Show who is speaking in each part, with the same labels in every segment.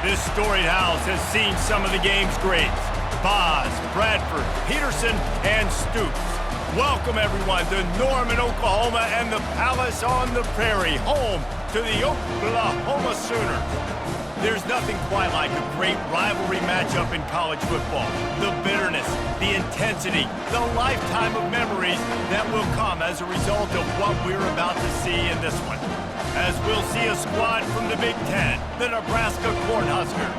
Speaker 1: This storied house has seen some of the game's greats. Boz, Bradford, Peterson, and Stoops. Welcome, everyone, to Norman, Oklahoma, and the Palace on the Prairie, home to the Oklahoma Sooners. There's nothing quite like a great rivalry matchup in college football. The bitterness, the intensity, the lifetime of memories that will come as a result of what we're about to see in this one. As we'll see a squad from the Big Ten, the Nebraska Cornhuskers,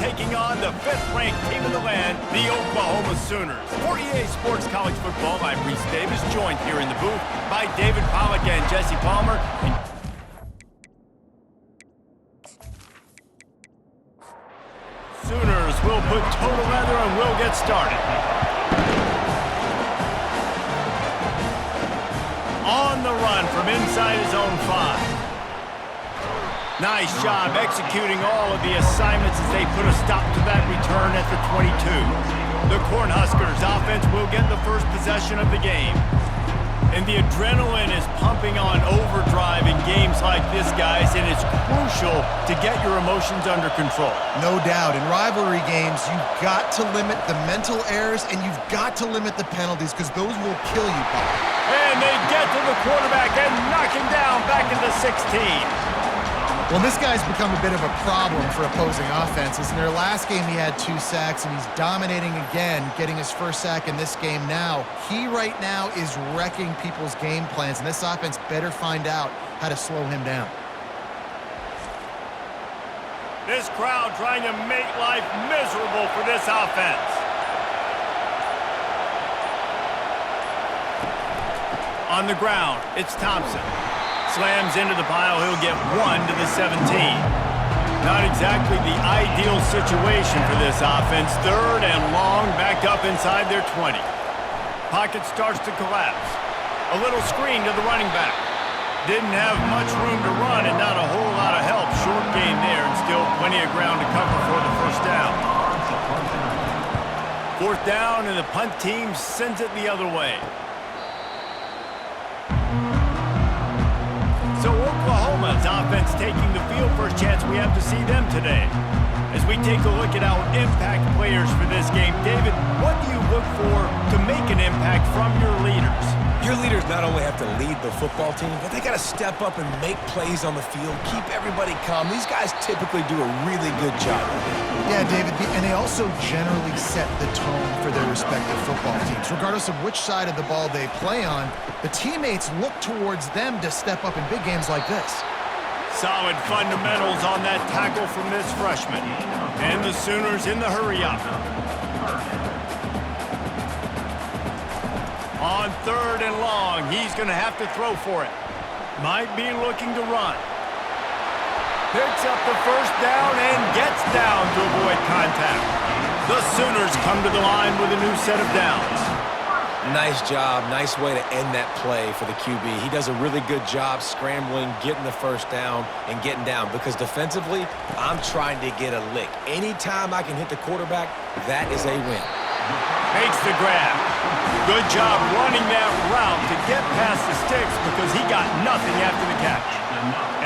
Speaker 1: taking on the 5th-ranked team in the land, the Oklahoma Sooners. For EA Sports College Football, I'm Reese Davis, joined here in the booth by David Pollack and Jesse Palmer. Sooners will put total leather and will get started. On the run from inside his own 5. Nice job executing all of the assignments as they put a stop to that return at the 22. The Cornhuskers offense will get the first possession of the game. And the adrenaline is pumping on overdrive in games like this, guys, and it's crucial to get your emotions under control.
Speaker 2: No doubt. In rivalry games, you've got to limit the mental errors and you've got to limit the penalties because those will kill you, Bob.
Speaker 1: And they get to the quarterback and knock him down back into 16.
Speaker 2: Well, this guy's become a bit of a problem for opposing offenses. In their last game, he had 2 sacks, and he's dominating again, getting his first sack in this game now. He right now is wrecking people's game plans, and this offense better find out how to slow him down.
Speaker 1: This crowd trying to make life miserable for this offense. On the ground, it's Thompson. Slams into the pile, he'll get 1 to the 17. Not exactly the ideal situation for this offense. 3rd and long, back up inside their 20. Pocket starts to collapse. A little screen to the running back. Didn't have much room to run and not a whole lot of help. Short gain there and still plenty of ground to cover for the first down. 4th down and the punt team sends it the other way. So Oklahoma's offense taking the field. First chance we have to see them today. As we take a look at our impact players for this game, David, what do you look for to make an impact from your leaders?
Speaker 3: Your leaders not only have to lead the football team, but they got to step up and make plays on the field, keep everybody calm. These guys typically do a really good job.
Speaker 2: Yeah, David, and they also generally set the tone for their respective football teams. Regardless of which side of the ball they play on, the teammates look towards them to step up in big games like this.
Speaker 1: Solid fundamentals on that tackle from this freshman. And the Sooners in the hurry-up. On 3rd and long, he's going to have to throw for it. Might be looking to run. Picks up the first down and gets down to avoid contact. The Sooners come to the line with a new set of downs.
Speaker 3: Nice job. Nice way to end that play for the QB. He does a really good job scrambling, getting the first down, and getting down. Because defensively, I'm trying to get a lick. Anytime I can hit the quarterback, that is a win.
Speaker 1: Makes the grab. Good job running that route to get past the sticks because he got nothing after the catch.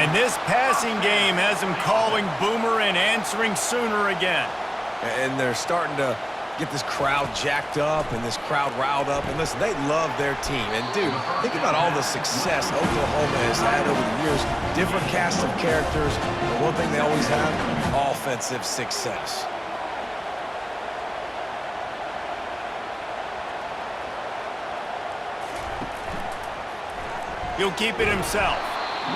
Speaker 1: And this passing game has him calling Boomer and answering Sooner again.
Speaker 3: And they're starting to get this crowd jacked up and this crowd riled up. And listen, they love their team. And, dude, think about all the success Oklahoma has had over the years. Different cast of characters. But one thing they always have, offensive success.
Speaker 1: He'll keep it himself.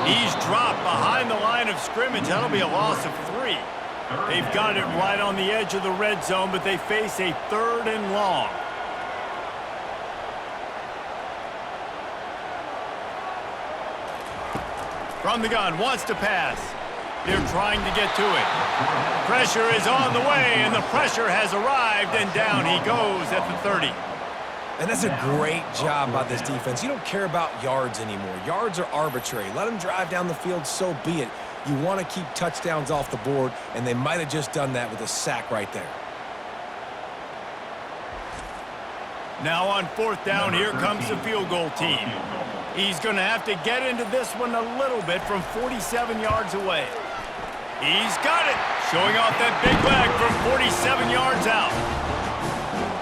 Speaker 1: He's dropped behind the line of scrimmage. That'll be a loss of 3. They've got it right on the edge of the red zone, but they face a 3rd and long. From the gun, wants to pass. They're trying to get to it. Pressure is on the way, and the pressure has arrived, and down he goes at the 30.
Speaker 3: And that's a great job by this defense. You don't care about yards anymore. Yards are arbitrary. Let them drive down the field, so be it. You want to keep touchdowns off the board, and they might have just done that with a sack right there.
Speaker 1: Now on 4th down, here comes the field goal team. He's going to have to get into this one a little bit from 47 yards away. He's got it. Showing off that big leg from 47 yards out.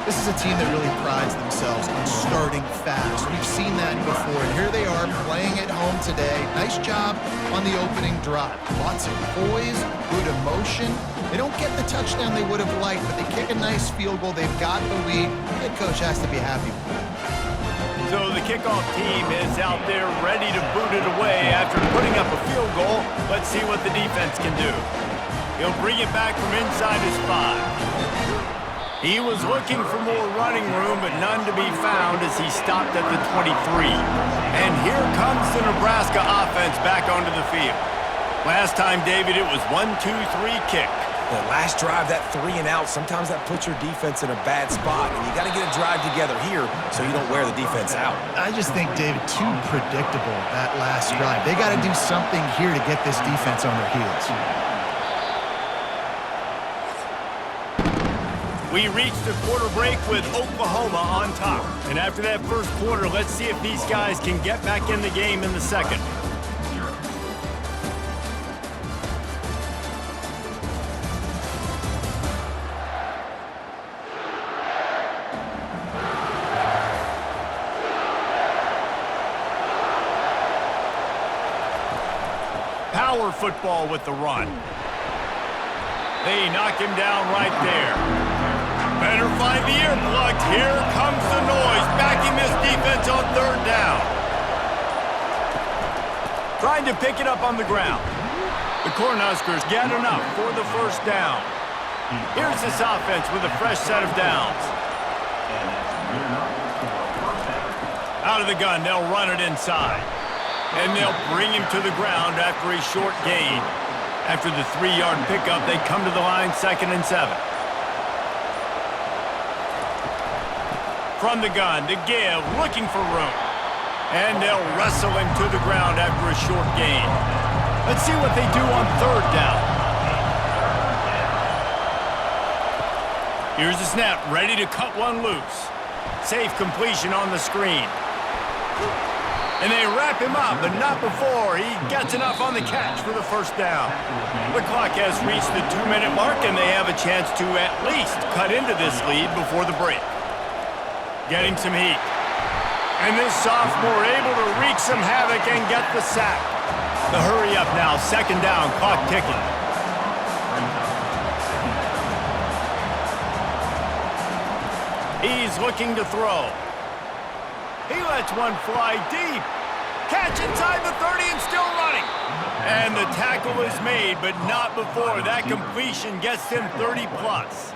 Speaker 2: This is a team that really prides themselves on starting fast. We've seen that before, and here they are playing at home today. Nice job on the opening drive. Lots of poise, good emotion. They don't get the touchdown they would have liked, but they kick a nice field goal. They've got the lead. Head coach has to be happy with that.
Speaker 1: So the kickoff team is out there ready to boot it away after putting up a field goal. Let's see what the defense can do. He'll bring it back from inside his 5. He was looking for more running room, but none to be found as he stopped at the 23. And here comes the Nebraska offense back onto the field. Last time, David, it was 1-2-3 kick.
Speaker 3: The last drive, that 3 and out, sometimes that puts your defense in a bad spot, and you got to get a drive together here so you don't wear the defense out.
Speaker 2: I just think, David, too predictable, that last drive. They got to do something here to get this defense on their heels.
Speaker 1: We reached the quarter break with Oklahoma on top. And after that first quarter, let's see if these guys can get back in the game in the second. Power football with the run. They knock him down right there. Better find the earplugs. Here comes the noise, backing this defense on third down. Trying to pick it up on the ground. The Cornhuskers get enough for the first down. Here's this offense with a fresh set of downs. Out of the gun, they'll run it inside. And they'll bring him to the ground after a short gain. After the 3-yard pickup, they come to the line 2nd and 7. From the gun to give, looking for room. And they'll wrestle him to the ground after a short gain. Let's see what they do on third down. Here's the snap, ready to cut one loose. Safe completion on the screen. And they wrap him up, but not before he gets enough on the catch for the first down. The clock has reached the 2-minute mark, and they have a chance to at least cut into this lead before the break. Getting some heat. And this sophomore able to wreak some havoc and get the sack. The hurry up now, 2nd down, clock ticking. He's looking to throw. He lets one fly deep. Catch inside the 30 and still running. And the tackle is made, but not before that completion gets him 30-plus.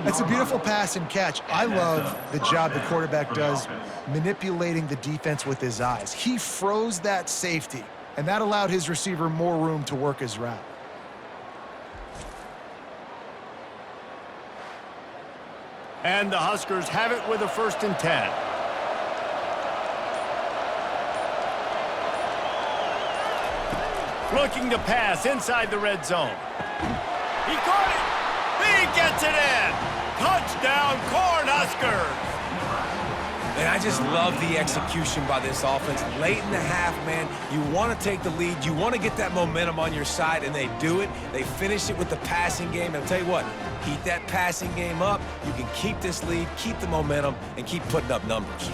Speaker 2: That's a beautiful pass and catch. I love the job the quarterback does manipulating the defense with his eyes. He froze that safety, and that allowed his receiver more room to work his route.
Speaker 1: And the Huskers have it with a 1st and 10. Looking to pass inside the red zone. He caught it. He gets it in. Touchdown, Cornhuskers.
Speaker 3: And I just love the execution by this offense. Late in the half, man, you want to take the lead. You want to get that momentum on your side, and they do it. They finish it with the passing game. And I'll tell you what, keep that passing game up. You can keep this lead, keep the momentum, and keep putting up numbers.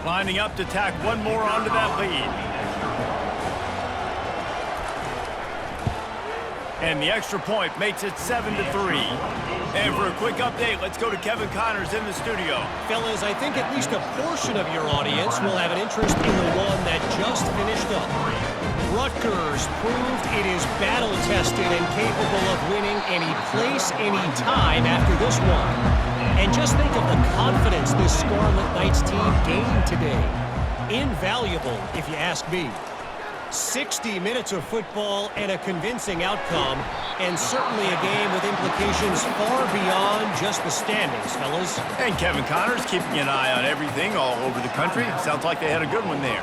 Speaker 1: Lining up to tack one more onto that lead. And the extra point makes it 7-3. And for a quick update, let's go to Kevin Connors in the studio.
Speaker 4: Fellas, I think at least a portion of your audience will have an interest in the one that just finished up. Rutgers proved it is battle-tested and capable of winning any place, any time after this one. And just think of the confidence this Scarlet Knights team gained today. Invaluable, if you ask me. 60 minutes of football and a convincing outcome, and certainly a game with implications far beyond just the standings, fellas.
Speaker 1: And Kevin Connors keeping an eye on everything all over the country. Sounds like they had a good one there.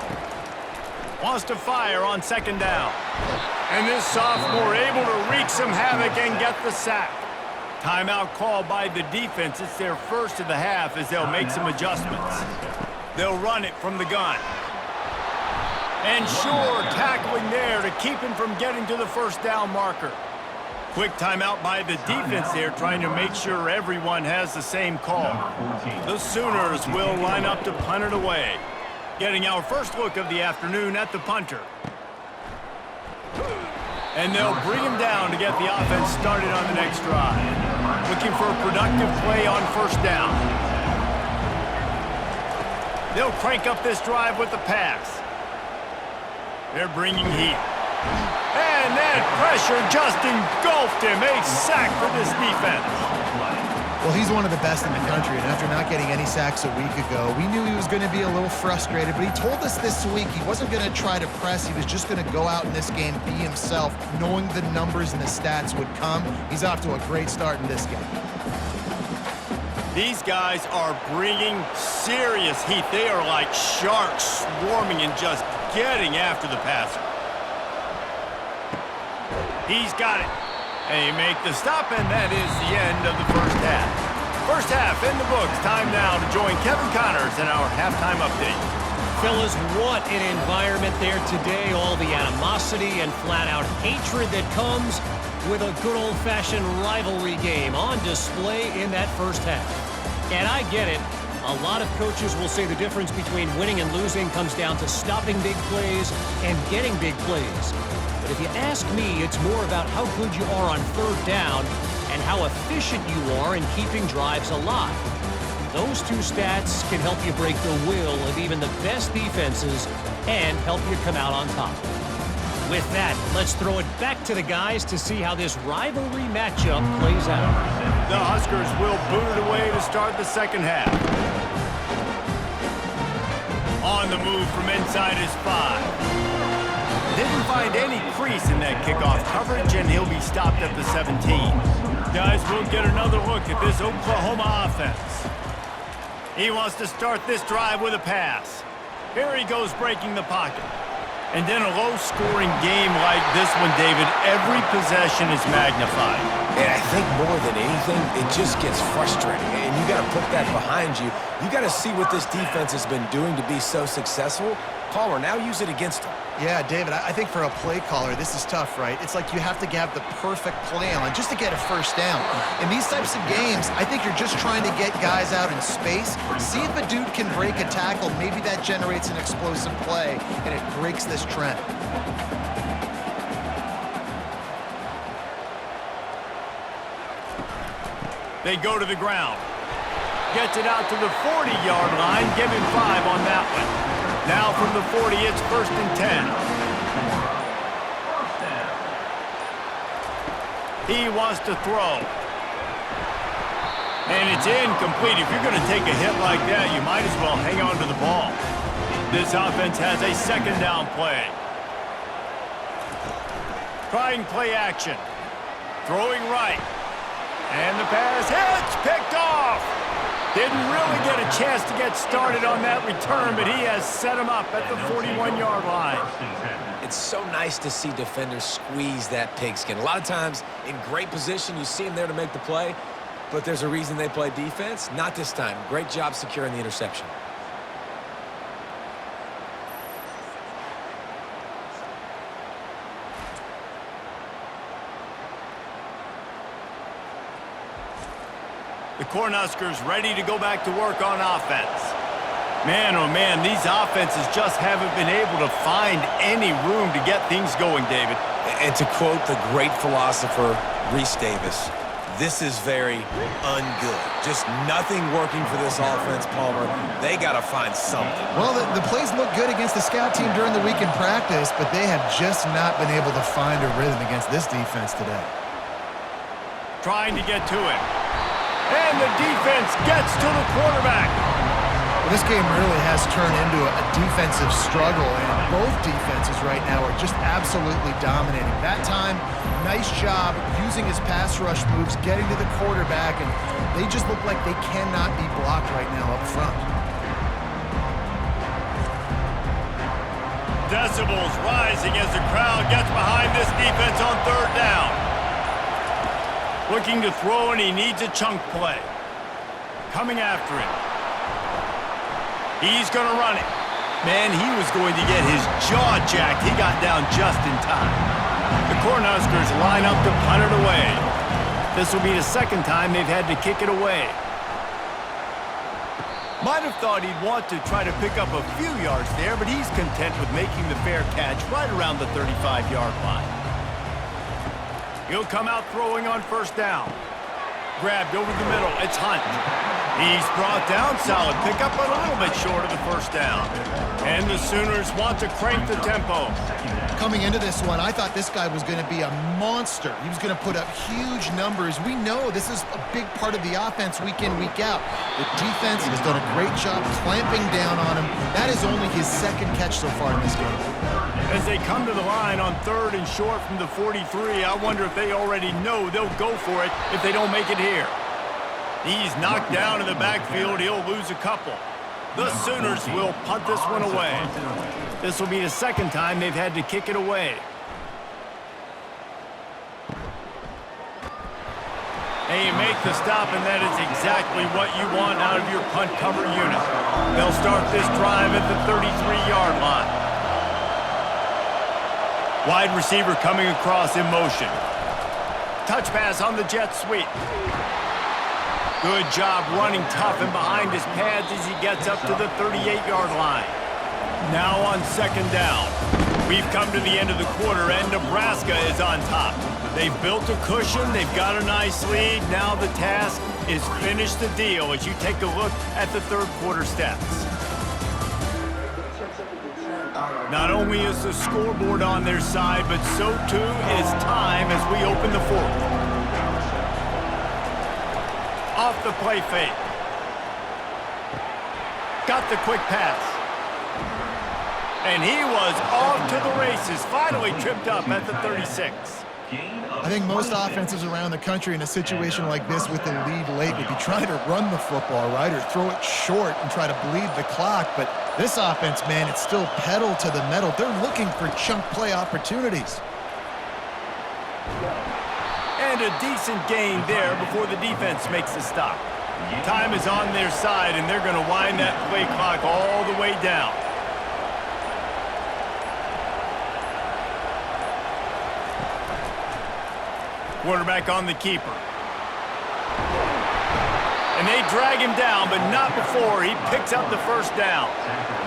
Speaker 1: Wants to fire on 2nd down. And this sophomore able to wreak some havoc and get the sack. Timeout called by the defense. It's their first of the half as they'll make some adjustments. They'll run it from the gun. And sure, tackling there to keep him from getting to the first down marker. Quick timeout by the defense there, trying to make sure everyone has the same call. The Sooners will line up to punt it away. Getting our first look of the afternoon at the punter. And they'll bring him down to get the offense started on the next drive. Looking for a productive play on first down. They'll crank up this drive with the pass. They're bringing heat. And that pressure just engulfed him. A sack for this defense.
Speaker 2: Well, he's one of the best in the country, and after not getting any sacks a week ago, we knew he was going to be a little frustrated, but he told us this week he wasn't going to try to press. He was just going to go out in this game, be himself, knowing the numbers and the stats would come. He's off to a great start in this game.
Speaker 1: These guys are bringing serious heat. They are like sharks swarming and just getting after the passer. He's got it. They make the stop, and that is the end of the first half. First half in the books. Time now to join Kevin Connors in our halftime update.
Speaker 4: Fellas, what an environment there today. All the animosity and flat-out hatred that comes with a good old-fashioned rivalry game on display in that first half. And I get it. A lot of coaches will say the difference between winning and losing comes down to stopping big plays and getting big plays. But if you ask me, it's more about how good you are on third down and how efficient you are in keeping drives alive. Those two stats can help you break the will of even the best defenses and help you come out on top. With that, let's throw it back to the guys to see how this rivalry matchup plays out.
Speaker 1: The Huskers will boot it away to start the second half. On the move from inside his 5. Didn't find any crease in that kickoff coverage, and he'll be stopped at the 17. Guys, we'll get another look at this Oklahoma offense. He wants to start this drive with a pass. Here he goes breaking the pocket. And then a low-scoring game like this one, David, every possession is magnified.
Speaker 3: And I think more than anything, it just gets frustrating. And you got to put that behind you. You got to see what this defense has been doing to be so successful. Palmer, now use it against them.
Speaker 2: Yeah, David, I think for a play caller, this is tough, right? It's like you have to have the perfect play on just to get a first down. In these types of games, I think you're just trying to get guys out in space, see if a dude can break a tackle. Maybe that generates an explosive play, and it breaks this trend.
Speaker 1: They go to the ground. Gets it out to the 40-yard line. Give him 5 on that one. Now from the 40, it's 1st and 10. He wants to throw. And it's incomplete. If you're going to take a hit like that, you might as well hang on to the ball. This offense has a second down play. Trying play action. Throwing right. And the pass hits, picked off. Didn't really get a chance to get started on that return, but he has set him up at the 41-yard line.
Speaker 3: It's so nice to see defenders squeeze that pigskin. A lot of times in great position, you see them there to make the play, but there's a reason they play defense. Not this time. Great job securing the interception.
Speaker 1: The Cornhuskers ready to go back to work on offense. Man, oh man, these offenses just haven't been able to find any room to get things going, David.
Speaker 3: And to quote the great philosopher, Reese Davis, this is very ungood. Just nothing working for this offense, Palmer. They got to find something.
Speaker 2: Well, the plays look good against the scout team during the week in practice, but they have just not been able to find a rhythm against this defense today.
Speaker 1: Trying to get to it. And the defense gets to the quarterback.
Speaker 2: Well, this game really has turned into a defensive struggle, and both defenses right now are just absolutely dominating. That time, nice job using his pass rush moves, getting to the quarterback, and they just look like they cannot be blocked right now up front.
Speaker 1: Decibels rising as the crowd gets behind this defense on third down. Looking to throw, and he needs a chunk play. Coming after him. He's going to run it. Man, he was going to get his jaw jacked. He got down just in time. The Cornhuskers line up to punt it away. This will be the second time they've had to kick it away. Might have thought he'd want to try to pick up a few yards there, but he's content with making the fair catch right around the 35-yard line. He'll come out throwing on first down. Grabbed over the middle. It's Hunt. He's brought down. Solid pickup, but a little bit short of the first down. And the Sooners want to crank the tempo.
Speaker 2: Coming into this one, I thought this guy was going to be a monster. He was going to put up huge numbers. We know this is a big part of the offense week in, week out. The defense has done a great job clamping down on him. That is only his second catch so far in this game.
Speaker 1: As they come to the line on 3rd and short from the 43, I wonder if they already know they'll go for it if they don't make it here. He's knocked down in the backfield. He'll lose a couple. The Sooners will punt this one away. This will be the second time they've had to kick it away. And you make the stop, and that is exactly what you want out of your punt cover unit. They'll start this drive at the 33-yard line. Wide receiver coming across in motion. Touch pass on the jet sweep. Good job running tough and behind his pads as he gets up to the 38-yard line. Now on second down. We've come to the end of the quarter, and Nebraska is on top. They've built a cushion. They've got a nice lead. Now the task is finish the deal as you take a look at the third quarter stats. Not only is the scoreboard on their side, but so too is time as we open the fourth. Off the play fake. Got the quick pass. And he was off to the races. Finally tripped up at the 36.
Speaker 2: I think most offenses around the country in a situation like this with the lead late would be trying to run the football, right, or throw it short and try to bleed the clock. But this offense, man, it's still pedal to the metal. They're looking for chunk play opportunities.
Speaker 1: And a decent gain there before the defense makes the stop. Time is on their side, and they're going to wind that play clock all the way down. Quarterback on the keeper. And they drag him down, but not before he picks up the first down.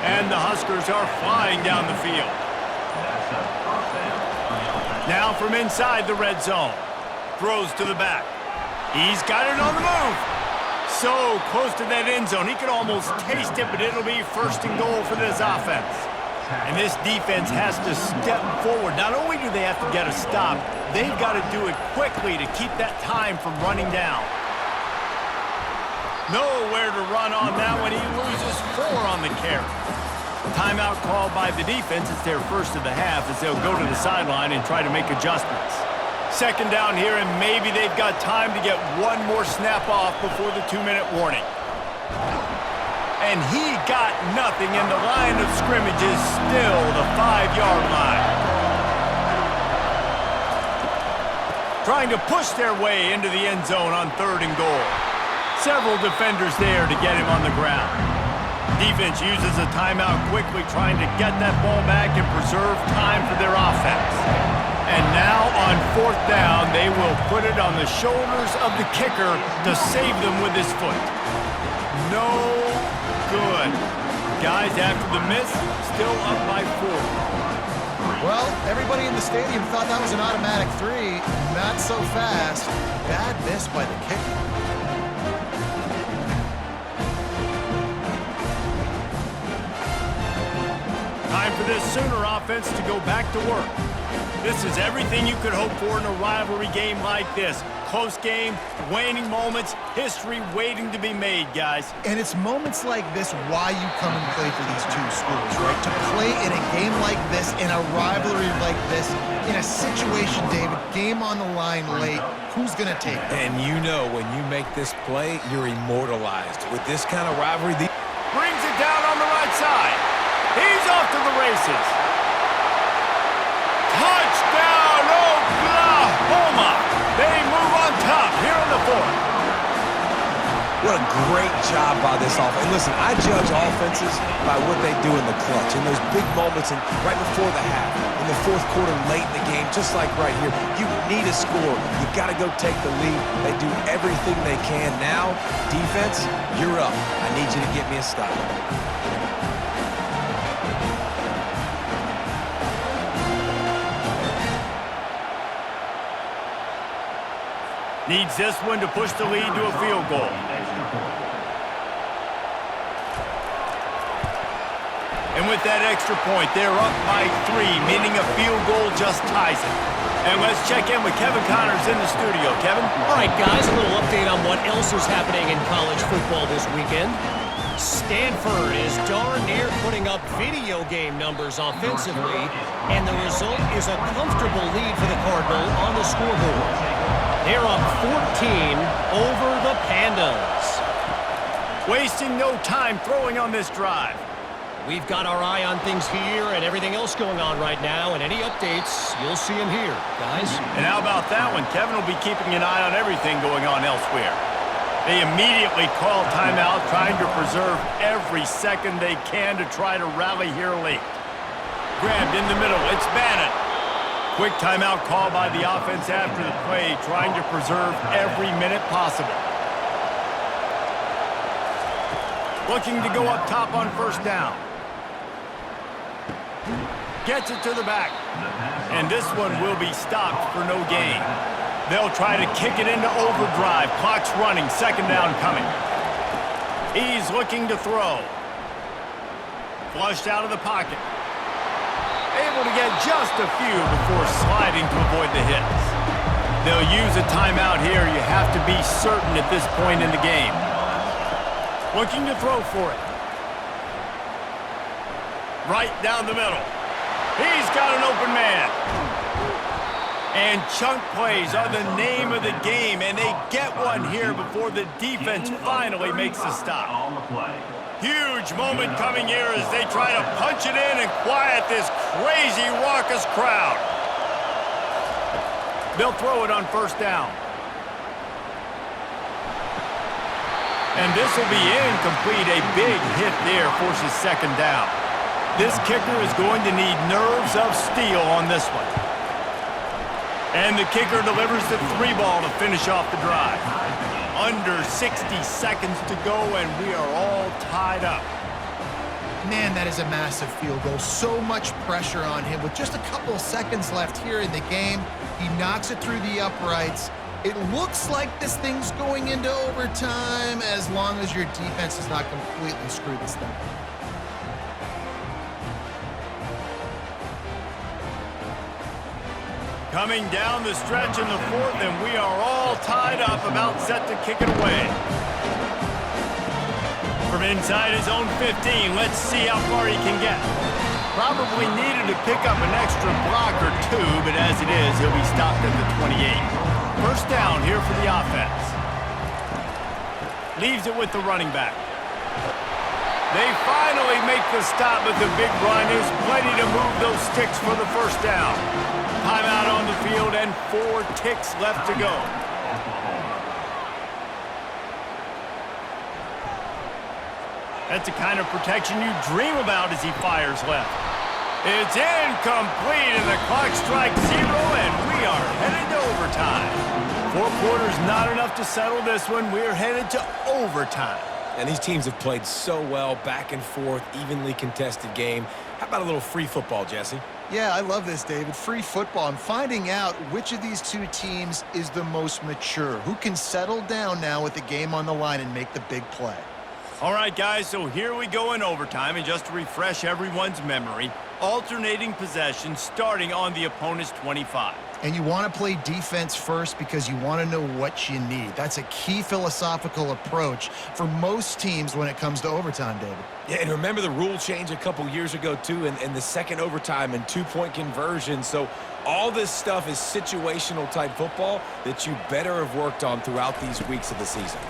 Speaker 1: And the Huskers are flying down the field. Now from inside the red zone. Throws to the back. He's got it on the move. So close to that end zone. He could almost taste it, but it'll be first and goal for this offense. And this defense has to step forward. Not only do they have to get a stop, they've got to do it quickly to keep that time from running down. Nowhere to run on that one. He loses 4 on the carry. Timeout called by the defense. It's their first of the half as they'll go to the sideline and try to make adjustments. Second down here, and maybe they've got time to get one more snap off before the 2-minute warning. And he got nothing, and the line of scrimmage is still the 5-yard line. Trying to push their way into the end zone on 3rd and goal. Several defenders there to get him on the ground. Defense uses a timeout quickly, trying to get that ball back and preserve time for their offense. And now on 4th down, they will put it on the shoulders of the kicker to save them with his foot. No good. Guys, after the miss, still up by 4.
Speaker 2: Well, everybody in the stadium thought that was an automatic 3. Not so fast. Bad miss by the kicker.
Speaker 1: Time for this Sooner offense to go back to work. This is everything you could hope for in a rivalry game like this. Close game, waning moments, history waiting to be made, guys.
Speaker 2: And it's moments like this why you come and play for these two schools, right? To play in a game like this, in a rivalry like this, in a situation, David, game on the line late, who's going to take it?
Speaker 3: And you know when you make this play, you're immortalized. With this kind of rivalry,
Speaker 1: brings it down on the right side. He's off to the races. Touchdown, Oklahoma! They move on top here in the 4th.
Speaker 3: What a great job by this offense. And listen, I judge offenses by what they do in the clutch, in those big moments and right before the half, in the fourth quarter, late in the game, just like right here. You need a score. You got to go take the lead. They do everything they can. Now, defense, you're up. I need you to get me a stop.
Speaker 1: Needs this one to push the lead to a field goal. And with that extra point, they're up by 3, meaning a field goal just ties it. And let's check in with Kevin Connors in the studio. Kevin?
Speaker 4: All right, guys, a little update on what else is happening in college football this weekend. Stanford is darn near putting up video game numbers offensively, and the result is a comfortable lead for the Cardinal on the scoreboard. They're up 14 over the Pandas.
Speaker 1: Wasting no time throwing on this drive.
Speaker 4: We've got our eye on things here and everything else going on right now, and any updates, you'll see them here, guys.
Speaker 1: And how about that one? Kevin will be keeping an eye on everything going on elsewhere. They immediately call timeout, trying to preserve every second they can to try to rally here late. Grabbed in the middle, it's Bannon. Quick timeout call by the offense after the play, trying to preserve every minute possible. Looking to go up top on first down. Gets it to the back. And this one will be stopped for no gain. They'll try to kick it into overdrive. Clock's running, second down coming. He's looking to throw. Flushed out of the pocket. Able to get just a few before sliding to avoid the hits. They'll use a timeout here. You have to be certain at this point in the game. Looking to throw for it. Right down the middle. He's got an open man. And chunk plays are the name of the game, and they get one here before the defense finally makes a stop. Huge moment coming here as they try to punch it in and quiet this crazy, raucous crowd. They'll throw it on first down. And this will be incomplete. A big hit there forces second down. This kicker is going to need nerves of steel on this one. And the kicker delivers the 3-ball to finish off the drive. Under 60 seconds to go, and we are all tied up.
Speaker 2: Man, that is a massive field goal. So much pressure on him. With just a couple seconds left here in the game, he knocks it through the uprights. It looks like this thing's going into overtime as long as your defense does not completely screw this thing.
Speaker 1: Coming down the stretch in the fourth, and we are all tied up, about set to kick it away. From inside his own 15, let's see how far he can get. Probably needed to pick up an extra block or two, but as it is, he'll be stopped at the 28. First down here for the offense. Leaves it with the running back. They finally make the stop, but the big run is plenty to move those sticks for the first down. Timeout on the field and 4 ticks left to go. That's the kind of protection you dream about as he fires left. It's incomplete, and the clock strikes 0, and we are headed to overtime. 4 quarters not enough to settle this one. We're headed to overtime.
Speaker 3: And these teams have played so well, back and forth, evenly contested game. How about a little free football, Jesse?
Speaker 2: Yeah, I love this, David. Free football. I'm finding out which of these two teams is the most mature, who can settle down now with the game on the line and make the big play.
Speaker 1: All right, guys, so here we go in overtime, and just to refresh everyone's memory, alternating possession starting on the opponent's 25.
Speaker 2: And you want to play defense first because you want to know what you need. That's a key philosophical approach for most teams when it comes to overtime, David.
Speaker 3: Yeah, and remember the rule change a couple years ago, too, in the second overtime and 2-point conversion. So all this stuff is situational type football that you better have worked on throughout these weeks of the season.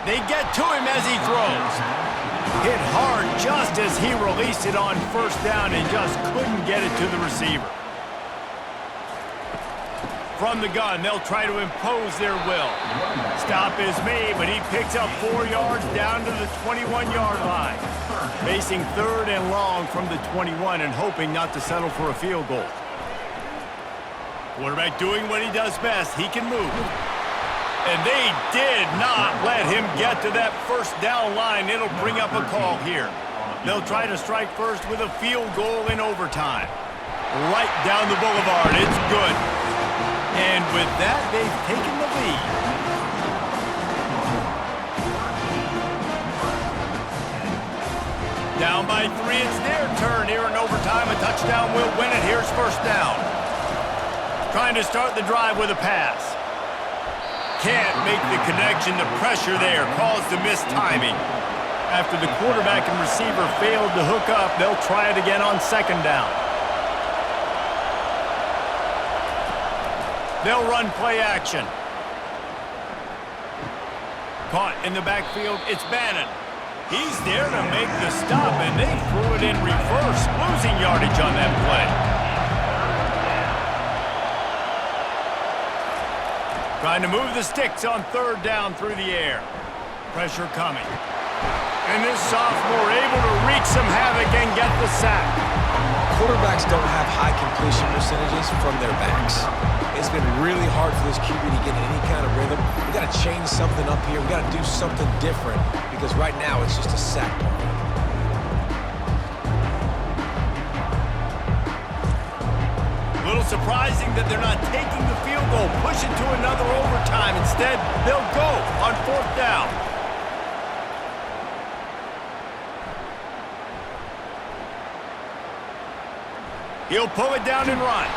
Speaker 1: They get to him as he throws. Hit hard just as he released it on first down and just couldn't get it to the receiver. From the gun, they'll try to impose their will. Stop is made, but he picks up 4 yards down to the 21-yard line. Facing 3rd and long from the 21 and hoping not to settle for a field goal. Quarterback doing what he does best. He can move. And they did not let him get to that first down line. It'll bring up a call here. They'll try to strike first with a field goal in overtime. Right down the boulevard. It's good. And with that, they've taken the lead. Down by 3, it's their turn here in overtime. A touchdown will win it. Here's first down. Trying to start the drive with a pass. Can't make the connection. The pressure there caused the missed timing. After the quarterback and receiver failed to hook up, they'll try it again on 2nd down. They'll run play action. Caught in the backfield, it's Bannon. He's there to make the stop, and they threw it in reverse, losing yardage on that play. Trying to move the sticks on 3rd down through the air. Pressure coming. And this sophomore able to wreak some havoc and get the sack.
Speaker 3: Quarterbacks don't have high completion percentages from their backs. It's been really hard for this QB to get any kind of rhythm. We got to change something up here. We got to do something different because right now it's just a sack party.
Speaker 1: A little surprising that they're not taking the field goal, push it to another overtime. Instead, they'll go on 4th down. He'll pull it down and run.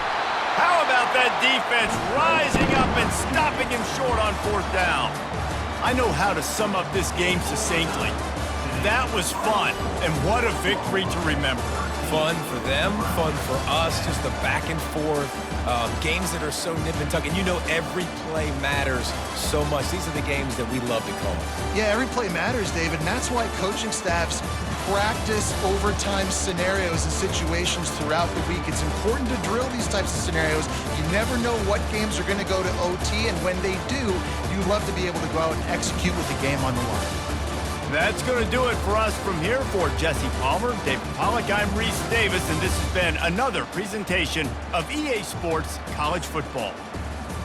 Speaker 1: How about that defense rising up and stopping him short on 4th down? I know how to sum up this game succinctly. That was fun, and what a victory to remember.
Speaker 3: Fun for them, fun for us, just the back and forth, games that are so nip and tuck, and you know every play matters so much. These are the games that we love to call.
Speaker 2: Yeah, every play matters, David, and that's why coaching staffs practice overtime scenarios and situations throughout the week. It's important to drill these types of scenarios. You never know what games are going to go to OT, and when they do, you love to be able to go out and execute with the game on the line.
Speaker 1: That's going to do it for us from here. For Jesse Palmer, David Pollack, I'm Reese Davis, and this has been another presentation of EA Sports College Football.